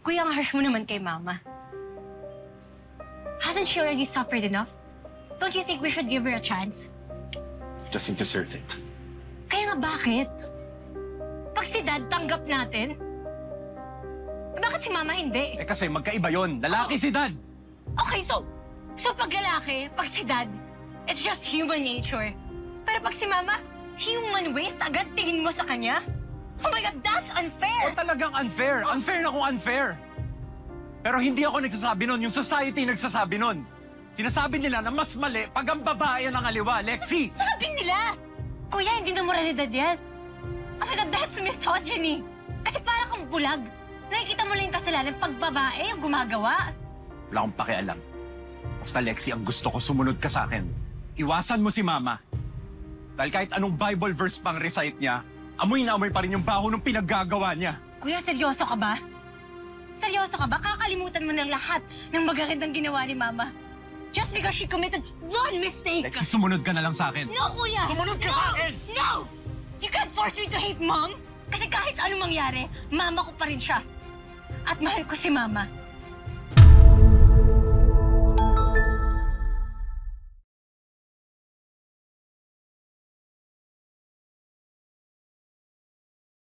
Kuya, ang harsh mo naman kay Mama. Hasn't she already suffered enough? Don't you think we should give her a chance? Doesn't deserve it. Kaya nga bakit? Pag si Dad tanggap natin, bakit si Mama hindi? Eh kasi magkaiba yon. Lalaki si Dad. Okay, so pag lalaki, pag si Dad, it's just human nature. Pero pag si Mama, human waste agad tingin mo sa kanya? Oh my God, that's unfair! O talagang unfair. Unfair na kung unfair. Pero hindi ako nagsasabi nun. Yung society nagsasabi nun. Sinasabi nila na mas mali pag ang babae ang aliwa. Lexi! Sabi nila! Kuya, hindi na moralidad yan. Oh my God, that's misogyny. Kasi para kang bulag. Nakikita mo lang yung kasalanan pag babae yung gumagawa. Wala akong pakialam. Basta Lexi, ang gusto ko sumunod ka sa akin. Iwasan mo si Mama. Dahil kahit anong Bible verse pang recite niya, amoy na amoy pa rin yung baho ng pinaggagawa niya. Kuya, seryoso ka ba? Seryoso ka ba? Kakalimutan mo ng lahat ng magagandang ginawa ni Mama. Just because she committed one mistake. Lexi, sumunod ka na lang sa akin. No, Kuya! Sumunod ka no! sa akin! No! You can't force me to hate Mom! Kasi kahit anong mangyari, Mama ko pa rin siya. At mahal ko si Mama.